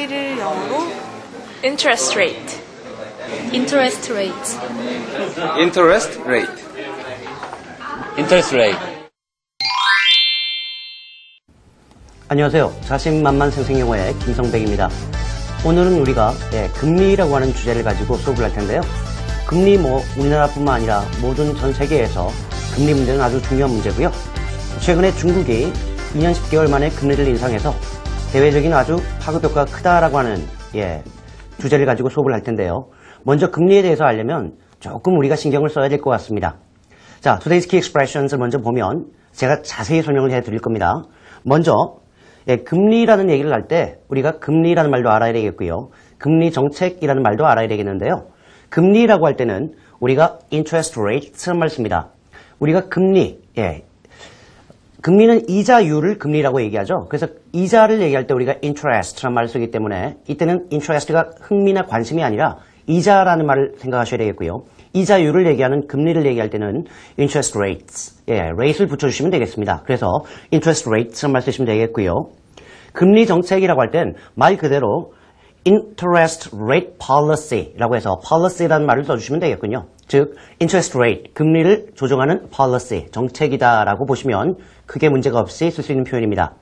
금리를 영어로 interest rate. interest rate. interest rate. interest rate. 안녕하세요. 자신만만 생생영어의 김성백입니다. 오늘은 우리가 금리라고 하는 주제를 가지고 수업을 할 텐데요. 금리 우리나라뿐만 아니라 모든 전 세계에서 금리 문제는 아주 중요한 문제고요. 최근에 중국이 2년 10개월 만에 금리를 인상해서 대외적인 아주 파급 효과가 크다라고 하는 주제를 가지고 수업을 할 텐데요. 먼저 금리에 대해서 알려면 조금 우리가 신경을 써야 될 것 같습니다. 자, Today's Key Expressions을 먼저 보면 제가 자세히 설명을 해드릴 겁니다. 먼저 금리라는 얘기를 할 때 우리가 금리라는 말도 알아야 되겠고요. 금리 정책이라는 말도 알아야 되겠는데요. 금리라고 할 때는 우리가 interest rate라는 말 씁니다. 우리가 금리, 금리는 이자율을 금리라고 얘기하죠. 그래서 이자를 얘기할 때 우리가 interest라는 말을 쓰기 때문에 이때는 interest가 흥미나 관심이 아니라 이자라는 말을 생각하셔야 되겠고요. 이자율을 얘기하는 금리를 얘기할 때는 interest rates, rate를 붙여주시면 되겠습니다. 그래서 interest rates라는 말 쓰시면 되겠고요. 금리 정책이라고 할 땐 말 그대로 interest rate policy라고 해서 policy라는 말을 써주시면 되겠군요. 즉, interest rate, 금리를 조정하는 policy, 정책이다라고 보시면 크게 문제가 없이 쓸 수 있는 표현입니다.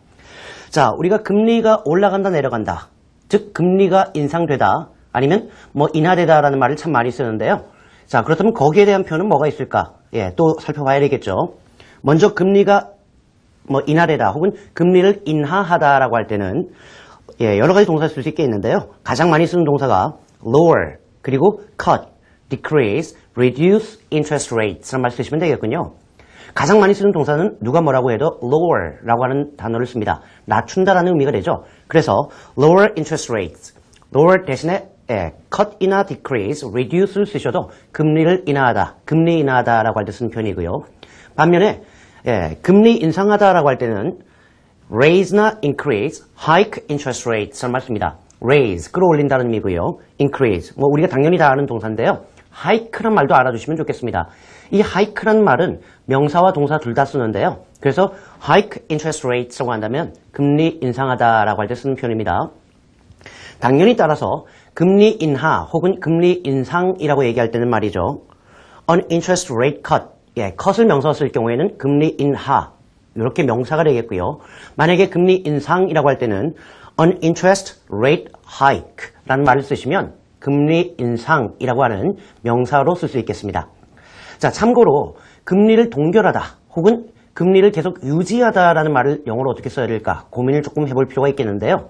자, 우리가 금리가 올라간다 내려간다, 즉 금리가 인상되다 아니면 인하되다라는 말을 참 많이 쓰는데요. 자, 그렇다면 거기에 대한 표현은 뭐가 있을까? 또 살펴봐야 되겠죠. 먼저 금리가 인하되다 혹은 금리를 인하하다라고 할 때는 여러 가지 동사를 쓸 수 있게 있는데요. 가장 많이 쓰는 동사가 lower, 그리고 cut, decrease, reduce interest rates 라는 말 쓰시면 되겠군요. 가장 많이 쓰는 동사는 누가 뭐라고 해도 lower라고 하는 단어를 씁니다. 낮춘다라는 의미가 되죠. 그래서 lower interest rates, lower 대신에 cut이나 decrease, reduce를 쓰셔도 금리를 인하하다, 금리 인하하다라고 할 때 쓰는 표현이고요. 반면에 금리 인상하다라고 할 때는 raise나 increase, hike interest rates 라는 말 씁니다. raise, 끌어올린다는 의미고요. increase, 우리가 당연히 다 아는 동사인데요. hike라는 말도 알아두시면 좋겠습니다. 이 hike라는 말은 명사와 동사 둘 다 쓰는데요. 그래서 hike interest rates라고 한다면 금리 인상하다라고 할 때 쓰는 표현입니다. 당연히 따라서 금리 인하 혹은 금리 인상이라고 얘기할 때는 말이죠. an interest rate cut, cut을 명사로 쓸 경우에는 금리 인하, 이렇게 명사가 되겠고요. 만약에 금리 인상이라고 할 때는 an interest rate hike 라는 말을 쓰시면 금리 인상이라고 하는 명사로 쓸 수 있겠습니다. 자, 참고로 금리를 동결하다 혹은 금리를 계속 유지하다라는 말을 영어로 어떻게 써야 될까 고민을 조금 해볼 필요가 있겠는데요.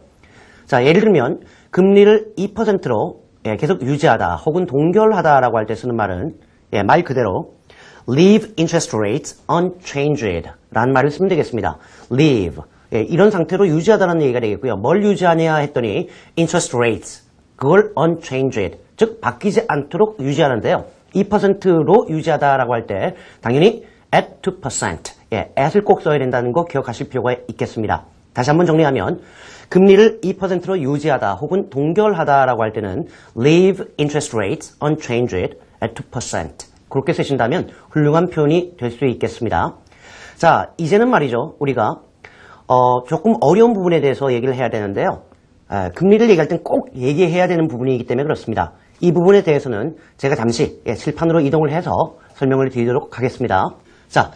자, 예를 들면 금리를 2%로 계속 유지하다 혹은 동결하다라고 할 때 쓰는 말은 말 그대로 leave interest rates unchanged 라는 말을 쓰면 되겠습니다. leave, 이런 상태로 유지하다는 얘기가 되겠고요. 뭘 유지하냐 했더니 interest rates, 그걸 unchanged, 즉 바뀌지 않도록 유지하는데요. 2%로 유지하다라고 할 때 당연히 at 2%, at을 꼭 써야 된다는 거 기억하실 필요가 있겠습니다. 다시 한번 정리하면 금리를 2%로 유지하다 혹은 동결하다라고 할 때는 leave interest rates unchanged at 2%. 그렇게 쓰신다면 훌륭한 표현이 될 수 있겠습니다. 자, 이제는 말이죠. 우리가 조금 어려운 부분에 대해서 얘기를 해야 되는데요. 금리를 얘기할 땐 꼭 얘기해야 되는 부분이기 때문에 그렇습니다. 이 부분에 대해서는 제가 잠시 칠판으로 이동을 해서 설명을 드리도록 하겠습니다. 자,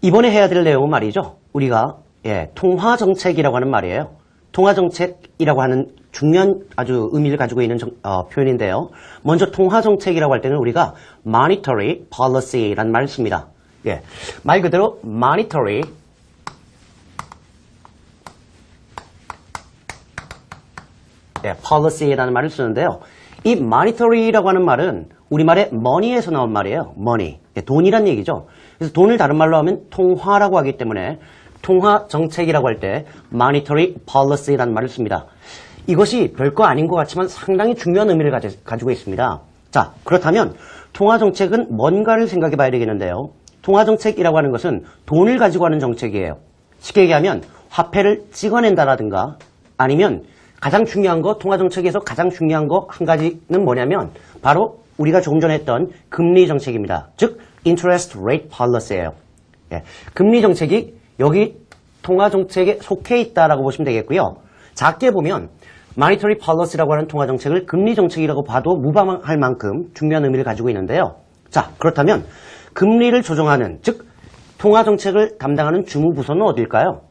이번에 해야 될 내용은 말이죠. 우리가 통화정책이라고 하는 말이에요. 통화정책이라고 하는 중요한 아주 의미를 가지고 있는 표현인데요. 먼저 통화정책이라고 할 때는 우리가 monetary policy라는 말을 씁니다. 말 그대로 monetary, policy라는 말을 쓰는데요. 이 monetary라고 하는 말은 우리말의 money에서 나온 말이에요. money, 돈이란 얘기죠. 그래서 돈을 다른 말로 하면 통화라고 하기 때문에 통화 정책이라고 할 때 monetary policy라는 말을 씁니다. 이것이 별거 아닌 것 같지만 상당히 중요한 의미를 가지고 있습니다. 자, 그렇다면 통화 정책은 뭔가를 생각해 봐야 되겠는데요. 통화 정책이라고 하는 것은 돈을 가지고 하는 정책이에요. 쉽게 얘기하면 화폐를 찍어낸다라든가 아니면 가장 중요한 거, 통화 정책에서 가장 중요한 거 한 가지는 뭐냐면 바로 우리가 조금 전에 했던 금리 정책입니다. 즉 interest rate policy예요. 금리 정책이 여기 통화 정책에 속해 있다라고 보시면 되겠고요. 작게 보면 monetary policy라고 하는 통화 정책을 금리 정책이라고 봐도 무방할 만큼 중요한 의미를 가지고 있는데요. 자, 그렇다면 금리를 조정하는, 즉 통화 정책을 담당하는 주무 부서는 어딜까요?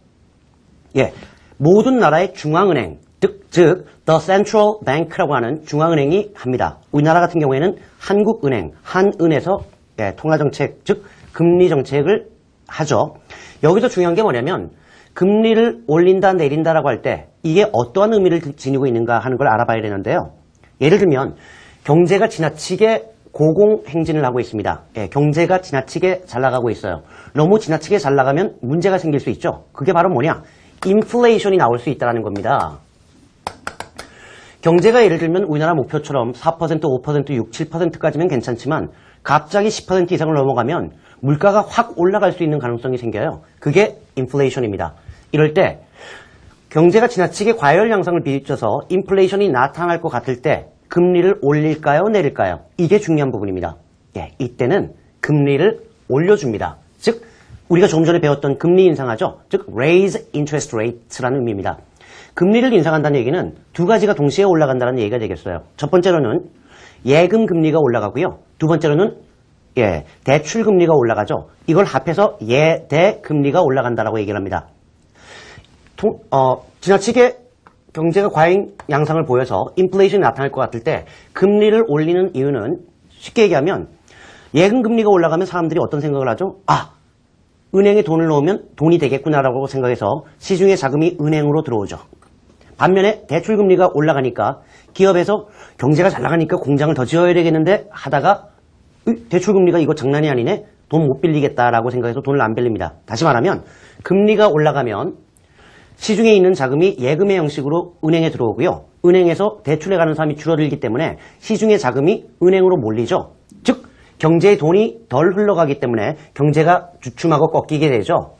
예, 모든 나라의 중앙은행, 즉 the central bank라고 하는 중앙은행이 합니다. 우리나라 같은 경우에는 한국은행, 한은에서 통화 정책, 즉 금리 정책을 하죠. 여기서 중요한 게 뭐냐면 금리를 올린다 내린다라고 할 때 이게 어떠한 의미를 지니고 있는가 하는 걸 알아봐야 되는데요. 예를 들면 경제가 지나치게 고공행진을 하고 있습니다. 경제가 지나치게 잘 나가고 있어요. 너무 지나치게 잘 나가면 문제가 생길 수 있죠. 그게 바로 뭐냐? 인플레이션이 나올 수 있다는 겁니다. 경제가 예를 들면 우리나라 목표처럼 4%, 5%, 6, 7%까지면 괜찮지만 갑자기 10% 이상을 넘어가면 물가가 확 올라갈 수 있는 가능성이 생겨요. 그게 인플레이션입니다. 이럴 때 경제가 지나치게 과열 양상을 비춰서 인플레이션이 나타날 것 같을 때 금리를 올릴까요? 내릴까요? 이게 중요한 부분입니다. 이때는 금리를 올려줍니다. 즉 우리가 조금 전에 배웠던 금리 인상하죠. 즉 raise interest rate라는 의미입니다. 금리를 인상한다는 얘기는 두 가지가 동시에 올라간다는 얘기가 되겠어요. 첫 번째로는 예금 금리가 올라가고요. 두 번째로는 대출 금리가 올라가죠. 이걸 합해서 예대 금리가 올라간다라고 얘기를 합니다. 지나치게 경제가 과잉 양상을 보여서 인플레이션이 나타날 것 같을 때 금리를 올리는 이유는 쉽게 얘기하면 예금 금리가 올라가면 사람들이 어떤 생각을 하죠? 은행에 돈을 넣으면 돈이 되겠구나라고 생각해서 시중에 자금이 은행으로 들어오죠. 반면에 대출 금리가 올라가니까 기업에서 경제가 잘 나가니까 공장을 더 지어야 되겠는데 하다가 대출 금리가 이거 장난이 아니네? 돈 못 빌리겠다라고 생각해서 돈을 안 빌립니다. 다시 말하면 금리가 올라가면 시중에 있는 자금이 예금의 형식으로 은행에 들어오고요. 은행에서 대출에 가는 사람이 줄어들기 때문에 시중의 자금이 은행으로 몰리죠. 즉 경제에 돈이 덜 흘러가기 때문에 경제가 주춤하고 꺾이게 되죠.